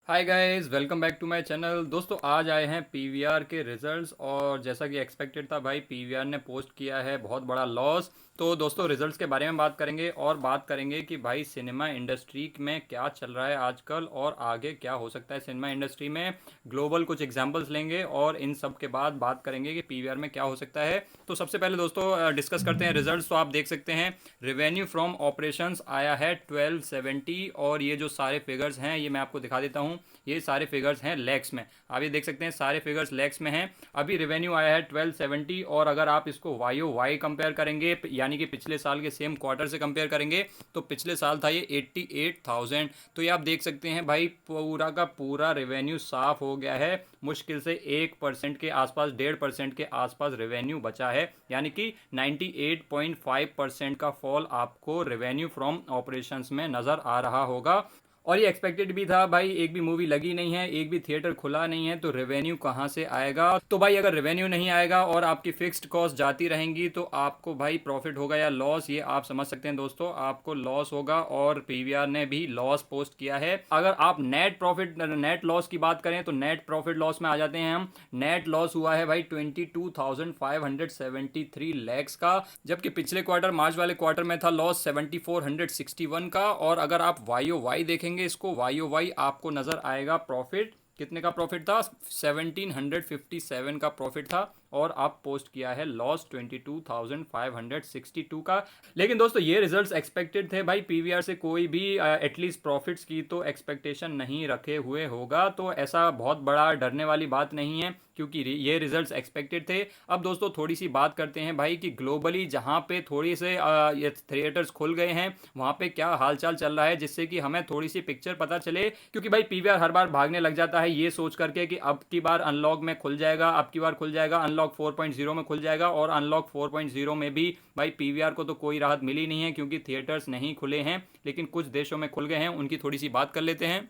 Hi guys, welcome back to my channel. दोस्तों आज आए हैं पीवीआर के रिजल्ट्स और जैसा कि एक्सपेक्टेड था भाई पीवीआर ने पोस्ट किया है बहुत बड़ा लॉस। तो दोस्तों रिजल्ट्स के बारे में बात करेंगे और बात करेंगे कि भाई सिनेमा इंडस्ट्री में क्या चल रहा है आजकल और आगे क्या हो सकता है सिनेमा इंडस्ट्री में। ग्लोबल कुछ एग्जांपल्स लेंगे और इन सब के बाद बात करेंगे कि पीवीआर में क्या हो सकता है। तो सबसे पहले दोस्तों डिस्कस करते हैं रिजल्ट्स। तो आप देख सकते हैं रेवेन्यू फ्रॉम ऑपरेशंस आया है 1270 और ये जो सारे फिगर्स हैं ये मैं आपको दिखा देता हूँ। ये सारे फिगर्स हैं लैक्स में। आप ये देख सकते हैं सारे फिगर्स लैक्स में हैं। अभी रेवेन्यू आया है 1270 और अगर आप इसको वाई ओ वाई कंपेयर करेंगे यानी कि पिछले साल के सेम क्वार्टर से कंपेयर करेंगे तो पिछले साल था ये 88,000। तो ये आप देख सकते हैं भाई पूरा का पूरा रेवेन्यू साफ हो गया है। मुश्किल से 1% के आसपास 1.5% के आसपास रेवेन्यू बचा है यानी कि 98.5% का फॉल आपको रेवेन्यू फ्रॉम ऑपरेशंस में नज़र आ रहा होगा। और ये एक्सपेक्टेड भी था भाई, एक भी मूवी लगी नहीं है, एक भी थिएटर खुला नहीं है, तो रेवेन्यू कहाँ से आएगा। तो भाई अगर रेवेन्यू नहीं आएगा और आपकी फिक्स्ड कॉस्ट जाती रहेंगी तो आपको भाई प्रॉफिट होगा या लॉस, ये आप समझ सकते हैं दोस्तों। आपको लॉस होगा और पीवीआर ने भी लॉस पोस्ट किया है। अगर आप नेट प्रॉफिट नेट लॉस की बात करें तो नेट प्रॉफिट लॉस में आ जाते हैं हम। नेट लॉस हुआ है भाई 22,573 लैक्स का, जबकि पिछले क्वार्टर मार्च वाले क्वार्टर में था लॉस 7,461 का। और अगर आप वाई ओ वाई देखेंगे इसको वाई ओ वाई आपको नजर आएगा प्रॉफिट कितने का प्रॉफिट था, 1757 का प्रॉफिट था और आप पोस्ट किया है लॉस 22,562 का। लेकिन दोस्तों ये रिजल्ट्स एक्सपेक्टेड थे भाई, पीवीआर से कोई भी एटलीस्ट प्रॉफिट्स की तो एक्सपेक्टेशन नहीं रखे हुए होगा, तो ऐसा बहुत बड़ा डरने वाली बात नहीं है क्योंकि ये रिजल्ट्स एक्सपेक्टेड थे। अब दोस्तों थोड़ी सी बात करते हैं भाई कि ग्लोबली जहाँ पे थोड़ी से ये थिएटर्स खुल गए हैं वहाँ पे क्या हालचाल चल रहा है, जिससे कि हमें थोड़ी सी पिक्चर पता चले। क्योंकि भाई पीवीआर हर बार भागने लग जाता है ये सोच करके कि अब की बार अनलॉक में खुल जाएगा, अब की बार खुल जाएगा, अनलॉक 4.0 में खुल जाएगा। और अनलॉक 4.0 में भी भाई पीवीआर को तो कोई राहत मिली नहीं है क्योंकि थिएटर्स नहीं खुले हैं, लेकिन कुछ देशों में खुल गए हैं। उनकी थोड़ी सी बात कर लेते हैं।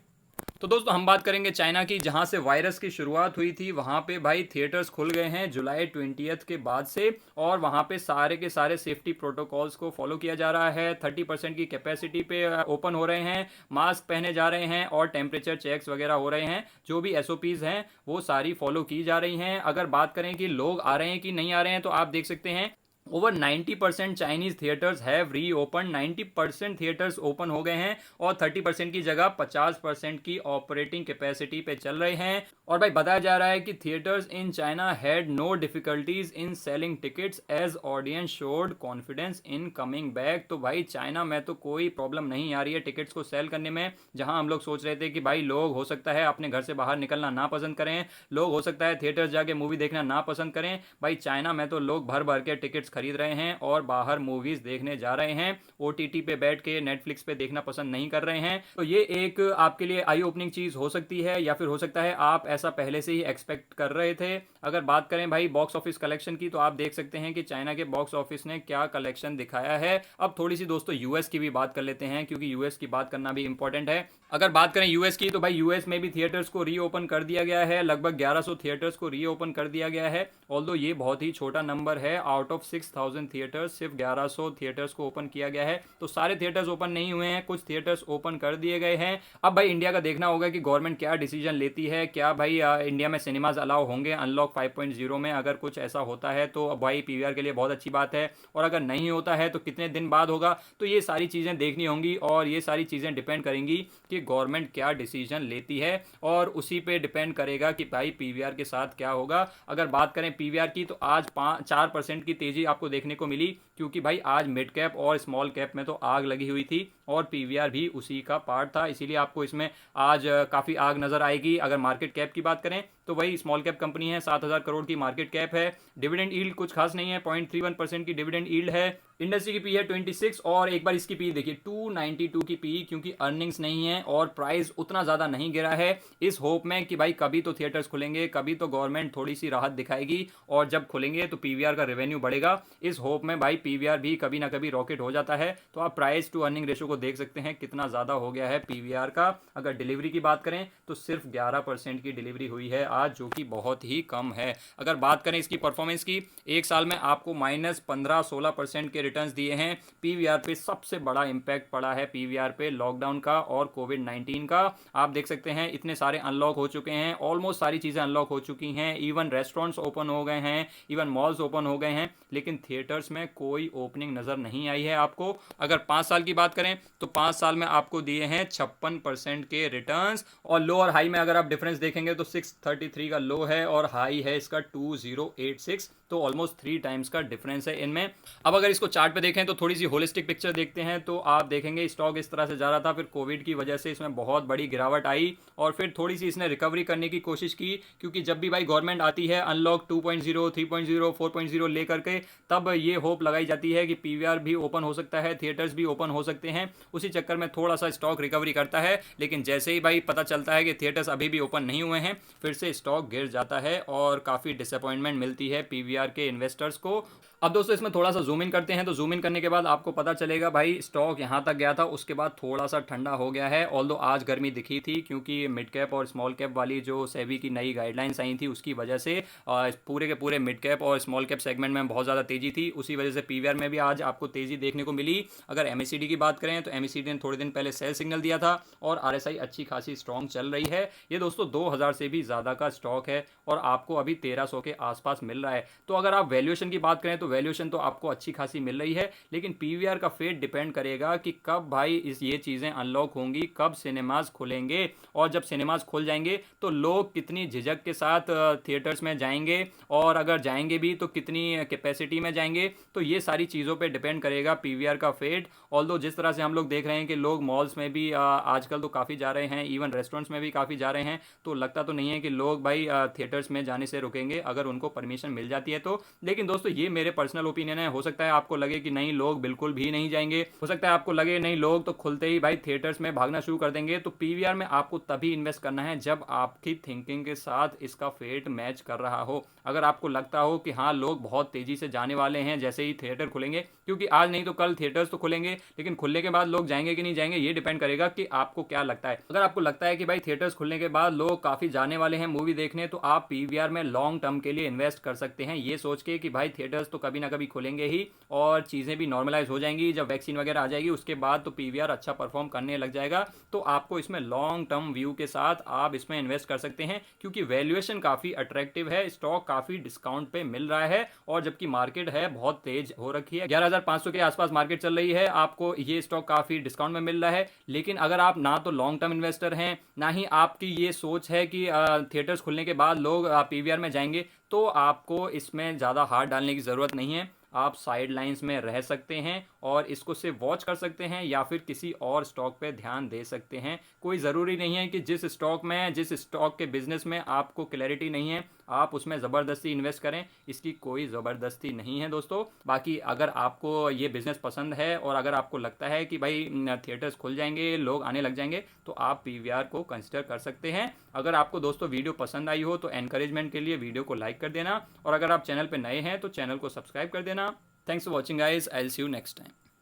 तो दोस्तों हम बात करेंगे चाइना की, जहां से वायरस की शुरुआत हुई थी। वहां पे भाई थिएटर्स खुल गए हैं जुलाई 20 के बाद से और वहां पे सारे के सारे सेफ्टी प्रोटोकॉल्स को फॉलो किया जा रहा है। 30% की कैपेसिटी पे ओपन हो रहे हैं, मास्क पहने जा रहे हैं और टेम्परेचर चेक्स वगैरह हो रहे हैं। जो भी एसओपीज हैं वो सारी फॉलो की जा रही हैं। अगर बात करें कि लोग आ रहे हैं कि नहीं आ रहे हैं तो आप देख सकते हैं ओवर 90% चाइनीज थिएटर्स हैव री ओपन। 90% थिएटर्स ओपन हो गए हैं और 30% की जगह 50% की ऑपरेटिंग कैपेसिटी पे चल रहे हैं। और भाई बताया जा रहा है कि theatres in China had no difficulties in selling tickets as audience showed confidence in coming back. तो भाई चाइना में तो कोई प्रॉब्लम नहीं आ रही है टिकट्स को सेल करने में। जहां हम लोग सोच रहे थे कि भाई लोग हो सकता है अपने घर से बाहर निकलना ना पसंद करें, लोग हो सकता है थिएटर्स जाके मूवी देखना ना पसंद करें, भाई चाइना में तो लोग भर भर के टिकट्स खरीद रहे हैं और बाहर मूवीज देखने जा रहे हैं। ओटीटी पे बैठ के नेटफ्लिक्स पे देखना पसंद नहीं कर रहे हैं। तो ये एक आपके लिए आई ओपनिंग चीज हो सकती है या फिर हो सकता है आप ऐसा पहले से ही एक्सपेक्ट कर रहे थे। अगर बात करें भाई बॉक्स ऑफिस कलेक्शन की तो आप देख सकते हैं कि चाइना के बॉक्स ऑफिस ने क्या कलेक्शन दिखाया है। अब थोड़ी सी दोस्तों यूएस की भी बात कर लेते हैं क्योंकि यूएस की बात करना भी इंपॉर्टेंट है। अगर बात करें यूएस की तो भाई यूएस में भी थिएटर्स को रीओपन कर दिया गया है। लगभग 1100 थिएटर्स को रीओपन कर दिया गया है। ऑल्दो ये बहुत ही छोटा नंबर है, आउट ऑफ 6000 थिएटर्स सिर्फ 1100 थिएटर्स को ओपन किया गया है। तो सारे थिएटर्स ओपन नहीं हुए हैं, कुछ थिएटर्स ओपन कर दिए गए हैं। अब भाई इंडिया का देखना होगा कि गवर्नमेंट क्या डिसीजन लेती है। क्या भाई इंडिया में सिनेमाज अलाउ होंगे अनलॉक 5.0 में। अगर कुछ ऐसा होता है तो भाई पीवीआर के लिए बहुत अच्छी बात है, और अगर नहीं होता है तो कितने दिन बाद होगा। तो ये सारी चीज़ें देखनी होंगी और ये सारी चीज़ें डिपेंड करेंगी कि गवर्नमेंट क्या डिसीजन लेती है और उसी पे डिपेंड करेगा कि भाई पीवीआर के साथ क्या होगा। अगर बात करें पीवीआर की तो आज 4% की तेजी आपको देखने को मिली क्योंकि भाई आज मिड कैप और स्मॉल कैप में तो आग लगी हुई थी और पीवीआर भी उसी का पार्ट था, इसीलिए आपको इसमें आज काफ़ी आग नज़र आएगी। अगर मार्केट कैप की बात करें तो वही स्मॉल कैप कंपनी है, 7,000 करोड़ की मार्केट कैप है। डिविडेंड यील्ड कुछ खास नहीं है, 0.31% की डिविडेंड यील्ड है। इंडस्ट्री की पी है 26 और एक बार इसकी पी देखिए 292 की पी, क्योंकि अर्निंग्स नहीं है और प्राइस उतना ज़्यादा नहीं गिरा है। इस होप में कि भाई कभी तो थिएटर्स खुलेंगे, कभी तो गवर्नमेंट थोड़ी सी राहत दिखाएगी और जब खुलेंगे तो पीवीआर का रेवेन्यू बढ़ेगा। इस होप में भाई पीवीआर भी कभी ना कभी रॉकेट हो जाता है। तो आप प्राइस टू अर्निंग रेशो को देख सकते हैं कितना ज़्यादा हो गया है पीवीआर का। अगर डिलीवरी की बात करें तो सिर्फ 11% की डिलीवरी हुई है था, जो कि बहुत ही कम है। अगर बात करें इसकी परफॉर्मेंस की, एक साल में आपको -15-16% के रिटर्न्स दिए हैं। पीवीआर पे सबसे बड़ा इंपैक्ट पड़ा है पीवीआर पे लॉकडाउन का और कोविड-19 का। आप देख सकते हैं इतने सारे अनलॉक हो चुके हैं, ऑलमोस्ट सारी चीज़ें अनलॉक हो चुकी हैं, इवन रेस्टोरेंट्स ओपन हो गए हैं, इवन मॉल्स ओपन हो गए हैं, लेकिन थिएटर्स में कोई ओपनिंग नज़र नहीं आई है आपको। अगर 5 साल की बात करें तो 5 साल में आपको दिए हैं 56% के रिटर्न्स, और लो और हाई में अगर आप डिफरेंस देखेंगे तो 633 का लो है और हाई है इसका 2086, तो ऑलमोस्ट 3 टाइम्स का डिफरेंस है इनमें। अब अगर इसको चार्ट पे देखें तो थोड़ी सी होलिस्टिक पिक्चर देखते हैं तो आप देखेंगे स्टॉक इस तरह से जा रहा था, फिर कोविड की वजह से इसमें बहुत बड़ी गिरावट आई और फिर थोड़ी सी इसने रिकवरी करने की कोशिश की, क्योंकि जब भी भाई गवर्नमेंट आती है अनलॉक 2.0, 3.0, 4.0 लेकर के, तब ये होप लगाई जाती है कि पीवीआर भी ओपन हो सकता है, थिएटर्स भी ओपन हो सकते हैं। उसी चक्कर में थोड़ा सा स्टॉक रिकवरी करता है, लेकिन जैसे ही भाई पता चलता है कि थिएटर्स अभी भी ओपन नहीं हुए हैं, फिर से स्टॉक गिर जाता है और काफ़ी डिसअपॉइंटमेंट मिलती है पीवीआर के इन्वेस्टर्स को। अब दोस्तों इसमें थोड़ा सा जूम इन करते हैं, तो जूम इन करने के बाद आपको पता चलेगा भाई स्टॉक यहाँ तक गया था, उसके बाद थोड़ा सा ठंडा हो गया है। ऑल्दो आज गर्मी दिखी थी, क्योंकि मिड कैप और स्मॉल कैप वाली जो सेबी की नई गाइडलाइंस आई थी उसकी वजह से पूरे के पूरे मिड कैप और स्मॉल कैप सेगमेंट में बहुत ज़्यादा तेजी थी, उसी वजह से पीवीआर में भी आज आपको तेजी देखने को मिली। अगर एमएसीडी की बात करें तो एमएसीडी ने थोड़े दिन पहले सेल सिग्नल दिया था और आरएसआई अच्छी खासी स्ट्रॉन्ग चल रही है। ये दोस्तों 2000 से भी ज़्यादा का स्टॉक है और आपको अभी 1300 के आसपास मिल रहा है। तो अगर आप वैल्यूएशन की बात करें तो वैल्यूएशन तो आपको अच्छी खासी मिल रही है, लेकिन पीवीआर का फेट डिपेंड करेगा कि कब भाई ये चीज़ें अनलॉक होंगी, कब सिनेमाज खुलेंगे, और जब सिनेमाज खुल जाएंगे तो लोग कितनी झिझक के साथ थिएटर्स में जाएंगे, और अगर जाएंगे भी तो कितनी कैपेसिटी में जाएंगे। तो ये सारी चीज़ों पे डिपेंड करेगा पीवीआर का फेट। ऑल्दो जिस तरह से हम लोग देख रहे हैं कि लोग मॉल्स में भी आजकल तो काफ़ी जा रहे हैं, इवन रेस्टोरेंट्स में भी काफ़ी जा रहे हैं, तो लगता तो नहीं है कि लोग भाई थिएटर्स में जाने से रुकेंगे अगर उनको परमिशन मिल जाती है तो। लेकिन दोस्तों ये मेरे पर्सनल ओपिनियन है, हो सकता है आपको लगे कि नहीं लोग बिल्कुल भी नहीं जाएंगे, हो सकता है आपको लगे नहीं लोग तो खुलते ही भाई थिएटर्स में भागना शुरू कर देंगे। तो पीवीआर में आपको तभी इन्वेस्ट करना है जब आपकी थिंकिंग के साथ इसका फेट मैच कर रहा हो। अगर आपको लगता हो कि हाँ लोग बहुत तेजी से जाने वाले हैं जैसे ही थिएटर खुलेंगे, क्योंकि आज नहीं तो कल थिएटर्स तो खुलेंगे, लेकिन खुलने के बाद लोग जाएंगे कि नहीं जाएंगे ये डिपेंड करेगा कि आपको क्या लगता है। अगर आपको लगता है कि भाई थिएटर्स खुलने के बाद लोग काफ़ी जाने वाले हैं मूवी देखने, तो आप पीवीआर में लॉन्ग टर्म के लिए इन्वेस्ट कर सकते हैं, ये सोच के कि भाई थिएटर्स तो कभी ना कभी खुलेंगे ही और चीज़ें भी नॉर्मलाइज हो जाएंगी, जब वैक्सीन वगैरह आ जाएगी उसके बाद तो पीवीआर अच्छा परफॉर्म करने लग जाएगा। तो आपको इसमें लॉन्ग टर्म व्यू के साथ आप इसमें इन्वेस्ट कर सकते हैं, क्योंकि वैल्यूएशन काफ़ी अट्रैक्टिव है, स्टॉक काफ़ी डिस्काउंट पे मिल रहा है, और जबकि मार्केट है बहुत तेज हो रखी है, 11,500 के आसपास मार्केट चल रही है, आपको ये स्टॉक काफ़ी डिस्काउंट में मिल रहा है। लेकिन अगर आप ना तो लॉन्ग टर्म इन्वेस्टर हैं, ना ही आपकी ये सोच है कि थिएटर्स खुलने के बाद लोग पीवीआर में जाएंगे, तो आपको इसमें ज़्यादा हाथ डालने की ज़रूरत नहीं है। आप साइड लाइंस में रह सकते हैं और इसको सिर्फ वॉच कर सकते हैं, या फिर किसी और स्टॉक पे ध्यान दे सकते हैं। कोई ज़रूरी नहीं है कि जिस स्टॉक के बिजनेस में आपको क्लैरिटी नहीं है आप उसमें ज़बरदस्ती इन्वेस्ट करें, इसकी कोई ज़बरदस्ती नहीं है दोस्तों। बाकी अगर आपको ये बिज़नेस पसंद है और अगर आपको लगता है कि भाई थिएटर्स खुल जाएंगे, लोग आने लग जाएंगे, तो आप पीवीआर को कंसिडर कर सकते हैं। अगर आपको दोस्तों वीडियो पसंद आई हो तो एनकरेजमेंट के लिए वीडियो को लाइक कर देना, और अगर आप चैनल पर नए हैं तो चैनल को सब्सक्राइब कर देना। Thanks for watching guys, I will see you next time.